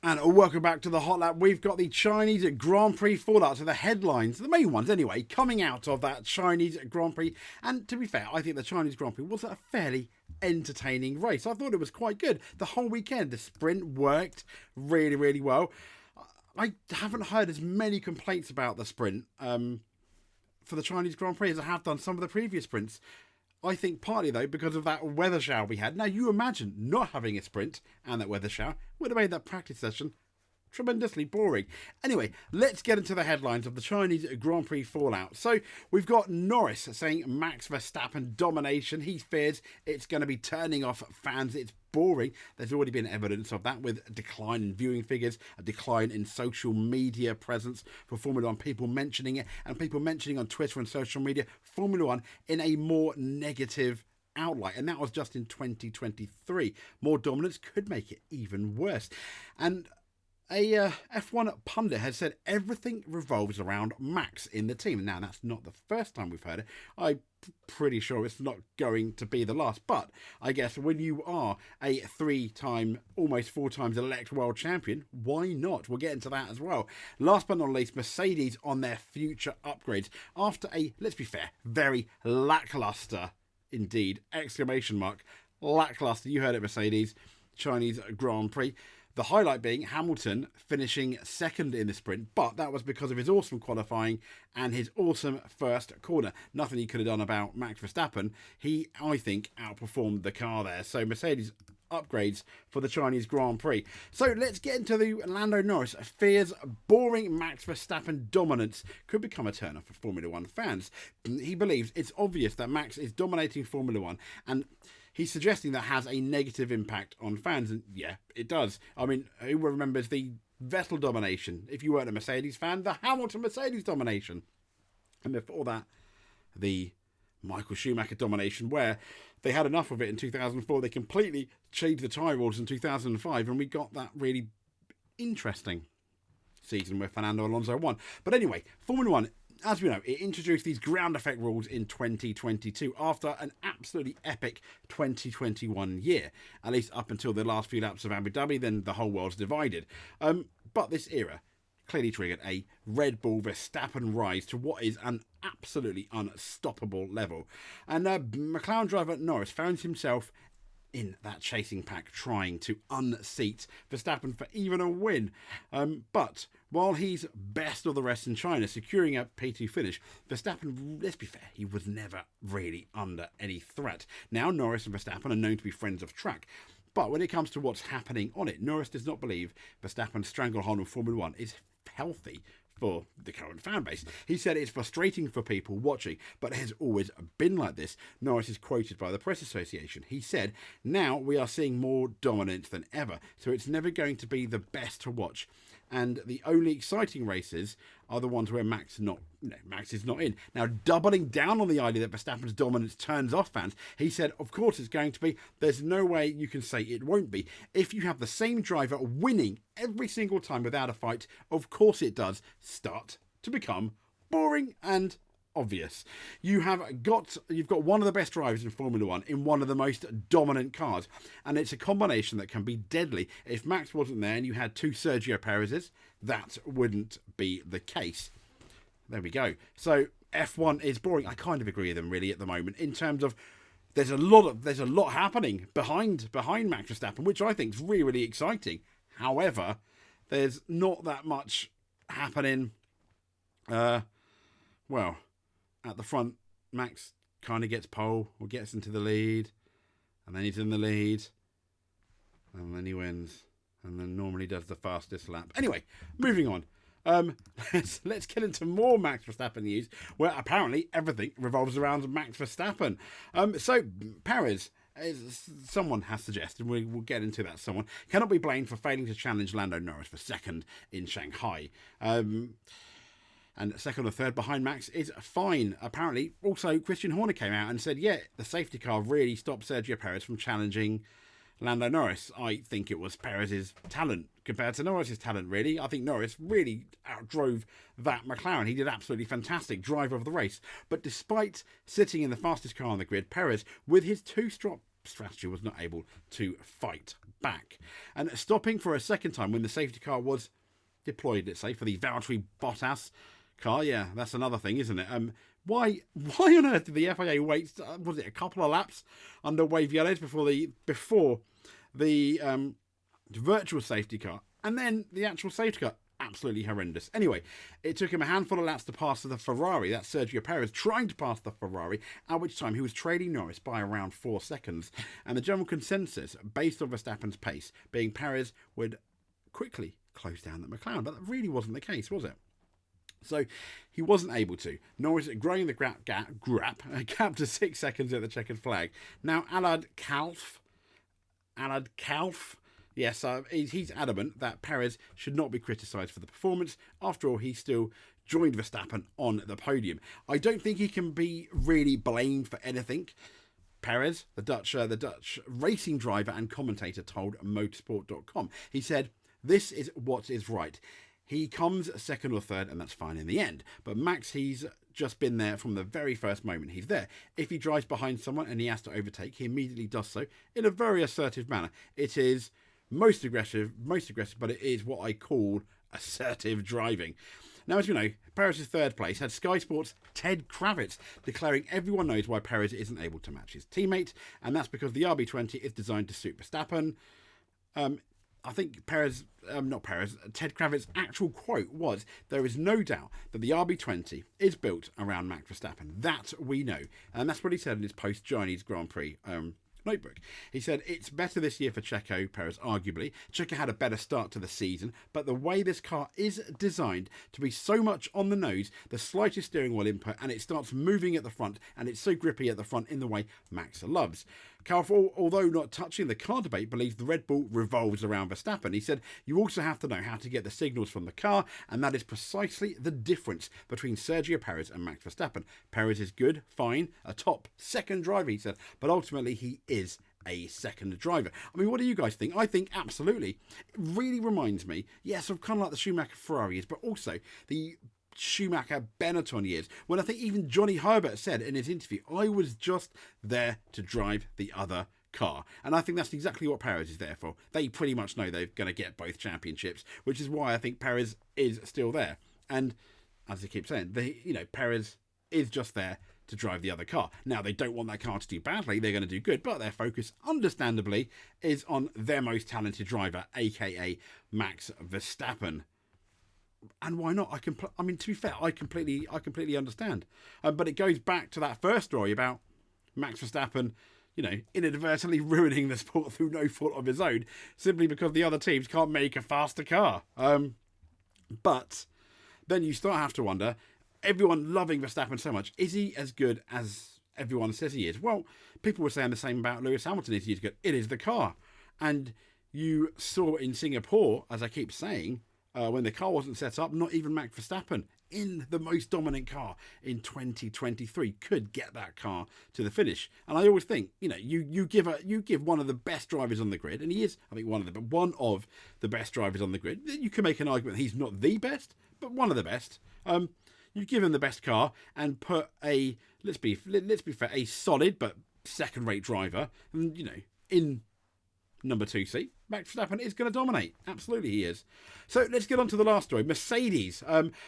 And welcome back to the Hot Lap. We've got the Chinese Grand Prix fallout, so the headlines, the main ones anyway, coming out of that Chinese Grand Prix. And to be fair, I think the Chinese Grand Prix was a fairly entertaining race. I thought it was quite good. The whole weekend, the sprint worked really, really well. I haven't heard as many complaints about the sprint for the Chinese Grand Prix as I have done some of the previous sprints. I think partly, though, because of that weather shower we had. Now, you imagine not having a sprint and that weather shower would have made that practice session tremendously boring. Anyway, let's get into the headlines of the Chinese Grand Prix fallout. So, we've got Norris saying Max Verstappen domination. He fears it's going to be turning off fans. It's boring. There's already been evidence of that with a decline in viewing figures, a decline in social media presence for Formula One, people mentioning it, and people mentioning on Twitter and social media Formula One in a more negative outlight, and that was just in 2023. More dominance could make it even worse. And a F1 pundit has said everything revolves around Max in the team. Now, that's not the first time we've heard it. I'm pretty sure it's not going to be the last. But I guess when you are a 3-time, almost 4 times elect world champion, why not? We'll get into that as well. Last but not least, Mercedes on their future upgrades. After a, let's be fair, very lackluster, indeed, exclamation mark, lackluster, you heard it, Mercedes, Chinese Grand Prix. The highlight being Hamilton finishing second in the sprint, but that was because of his awesome qualifying and his awesome first corner. Nothing he could have done about Max Verstappen. He, I think, outperformed the car there. So Mercedes upgrades for the Chinese Grand Prix. So let's get into the Lando Norris fears boring Max Verstappen dominance could become a turn-off for Formula One fans. He believes it's obvious that Max is dominating Formula One, and he's suggesting that has a negative impact on fans, and yeah, it does. I mean, who remembers the Vettel domination? If you weren't a Mercedes fan, the Hamilton Mercedes domination. And before that, the Michael Schumacher domination, where they had enough of it in 2004. They completely changed the tyre rules in 2005, and we got that really interesting season where Fernando Alonso won. But anyway, Formula One, as we know, it introduced these ground effect rules in 2022 after an absolutely epic 2021 year, at least up until the last few laps of Abu Dhabi. Then the whole world's divided. But this era clearly triggered a Red Bull Verstappen rise to what is an absolutely unstoppable level. And McLaren driver Norris found himself in that chasing pack trying to unseat Verstappen for even a win. But while he's best of the rest in China, securing a P2 finish, Verstappen, let's be fair, he was never really under any threat. Now Norris and Verstappen are known to be friends of track. But when it comes to what's happening on it, Norris does not believe Verstappen's stranglehold on Formula One is healthy for the current fan base. He said it's frustrating for people watching, but it has always been like this. Norris is quoted by the Press Association. He said, "Now we are seeing more dominance than ever, so it's never going to be the best to watch. And the only exciting races are the ones where Max is not in." Now, doubling down on the idea that Verstappen's dominance turns off fans, he said, of course it's going to be. There's no way you can say it won't be. If you have the same driver winning every single time without a fight, of course it does start to become boring and obvious. You've got one of the best drivers in Formula One in one of the most dominant cars, and it's a combination that can be deadly. If Max wasn't there and you had 2 Sergio Perez's, that wouldn't be the case. There we go. So F1 is boring. I kind of agree with them really at the moment in terms of there's a lot happening behind Max Verstappen, which I think is really, really exciting. However, there's not that much happening. At the front, Max kind of gets pole or gets into the lead, and then he's in the lead, and then he wins, and then normally does the fastest lap. Anyway, moving on. Let's get into more Max Verstappen news, where apparently everything revolves around Max Verstappen. So Perez, as someone has suggested, we'll get into that. Someone cannot be blamed for failing to challenge Lando Norris for second in Shanghai. And second or third behind Max is fine. Apparently, also, Christian Horner came out and said, yeah, the safety car really stopped Sergio Perez from challenging Lando Norris. I think it was Perez's talent compared to Norris's talent, really. I think Norris really outdrove that McLaren. He did absolutely fantastic, driver of the race. But despite sitting in the fastest car on the grid, Perez, with his two-stop strategy was not able to fight back. And stopping for a second time when the safety car was deployed, let's say, for the Valtteri Bottas car. Yeah, that's another thing, isn't it? Why on earth did the FIA wait, was it a couple of laps under wave yellows before the virtual safety car and then the actual safety car? Absolutely horrendous. Anyway, it took him a handful of laps to pass the Ferrari. That's Sergio Perez trying to pass the Ferrari, at which time he was trailing Norris by around 4 seconds. And the general consensus, based on Verstappen's pace, being Perez would quickly close down the McLaren. But that really wasn't the case, was it? So he wasn't able to. Norris growing the gap to 6 seconds at the checkered flag. Now Alad Kalf, yes, he's adamant that Perez should not be criticised for the performance. After all, he still joined Verstappen on the podium. I don't think he can be really blamed for anything. Perez, the Dutch racing driver and commentator, told motorsport.com. He said, "This is what is right. He comes second or third, and that's fine in the end. But Max, he's just been there from the very first moment he's there. If he drives behind someone and he has to overtake, he immediately does so in a very assertive manner. It is most aggressive, but it is what I call assertive driving." Now, as you know, Perez's third place had Sky Sports' Ted Kravitz declaring everyone knows why Perez isn't able to match his teammate, and that's because the RB20 is designed to suit Verstappen. I think Ted Kravitz's actual quote was, "There is no doubt that the RB20 is built around Max Verstappen. That we know." And that's what he said in his post-Chinese Grand Prix notebook. He said, "It's better this year for Checo Perez, arguably. Checo had a better start to the season, but the way this car is designed to be so much on the nose, the slightest steering wheel input, and it starts moving at the front, and it's so grippy at the front in the way Max loves." Carl, although not touching the car debate, believes the Red Bull revolves around Verstappen. He said, "You also have to know how to get the signals from the car, and that is precisely the difference between Sergio Perez and Max Verstappen. Perez is good, fine, a top second driver," he said, "but ultimately he is a second driver." I mean, what do you guys think? I think absolutely. It really reminds me, yes, of kind of like the Schumacher Ferrari years, but also the Schumacher Benetton years, when I think even Johnny Herbert said in his interview, "I was just there to drive the other car." And I think that's exactly what Perez is there for. They pretty much know they're going to get both championships, which is why I think Perez is still there. And as I keep saying, Perez is just there to drive the other car. Now, they don't want that car to do badly. They're going to do good, but their focus, understandably, is on their most talented driver, aka Max Verstappen. And why not? I mean, to be fair, I completely understand. But it goes back to that first story about Max Verstappen, inadvertently ruining the sport through no fault of his own, simply because the other teams can't make a faster car. But then you start to have to wonder, everyone loving Verstappen so much, is he as good as everyone says he is? Well, people were saying the same about Lewis Hamilton. Is he as good? It is the car. And you saw in Singapore, as I keep saying, when the car wasn't set up, not even Max Verstappen, in the most dominant car in 2023, could get that car to the finish. And I always think, you give one of the best drivers on the grid, and he is, I think, one of the best drivers on the grid. You can make an argument he's not the best, but one of the best. You give him the best car and put let's be fair, a solid but second-rate driver, in number 2 seat. Max Verstappen is going to dominate. Absolutely he is. So let's get on to the last story. Mercedes.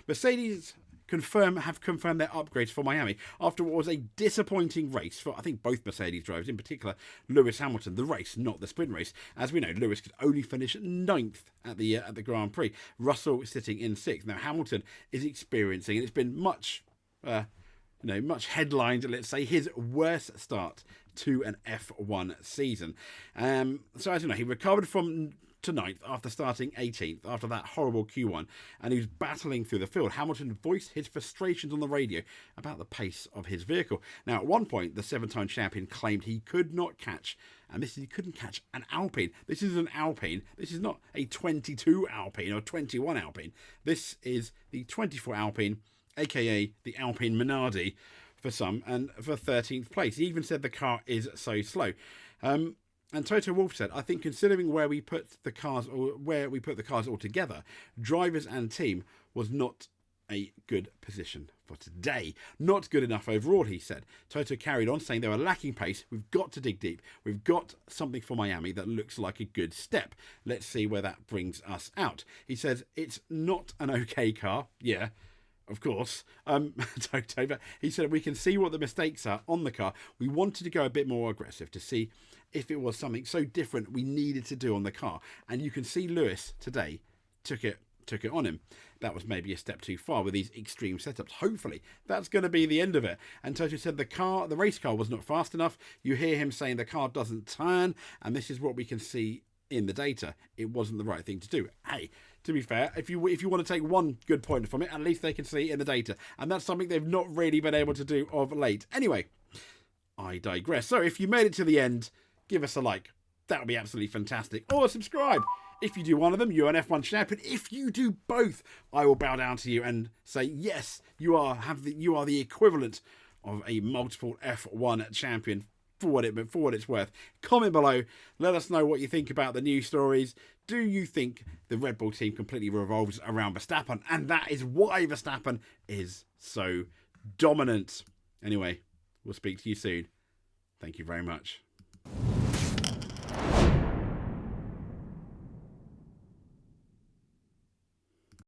Mercedes have confirmed their upgrades for Miami after what was a disappointing race for, I think, both Mercedes drivers, in particular Lewis Hamilton, the race, not the sprint race. As we know, Lewis could only finish 9th at the Grand Prix. Russell sitting in 6th. Now, Hamilton is experiencing, and it's been much headlined, let's say, his worst start to an F1 season. So as you know, he recovered to 9th after starting 18th after that horrible Q1, and he was battling through the field. Hamilton voiced his frustrations on the radio about the pace of his vehicle. Now, at one point, the 7-time champion claimed he could not catch, he couldn't catch an Alpine. This is an Alpine. This is not a 22 Alpine or 21 Alpine. This is the 24 Alpine, aka the Alpine Minardi for some, and for 13th place. He even said the car is so slow. And Toto Wolff said, "I think considering where we put the cars all together, drivers and team, was not a good position for today. Not good enough overall, he said. Toto carried on saying they were lacking pace. We've got to dig deep. We've got something for Miami that looks like a good step. Let's see where that brings us out. He says it's not an okay car. Yeah, of course. Toto, but he said we can see what the mistakes are on the car. We wanted to go a bit more aggressive to see if it was something so different we needed to do on the car. And you can see Lewis today took it on him. That was maybe a step too far with these extreme setups. Hopefully that's going to be the end of it. And Toto said the race car was not fast enough. You hear him saying the car doesn't turn, and this is what we can see in the data. It wasn't the right thing to do. Hey, to be fair, if you want to take one good point from it, at least they can see it in the data, and that's something they've not really been able to do of late. Anyway, I digress. So if you made it to the end, give us a like. That would be absolutely fantastic. Or subscribe. If you do one of them, you're an F1 champion. If you do both, I will bow down to you and say, yes, you are the equivalent of a multiple F1 champion for what it's worth. Comment below. Let us know what you think about the news stories. Do you think the Red Bull team completely revolves around Verstappen? And that is why Verstappen is so dominant. Anyway, we'll speak to you soon. Thank you very much.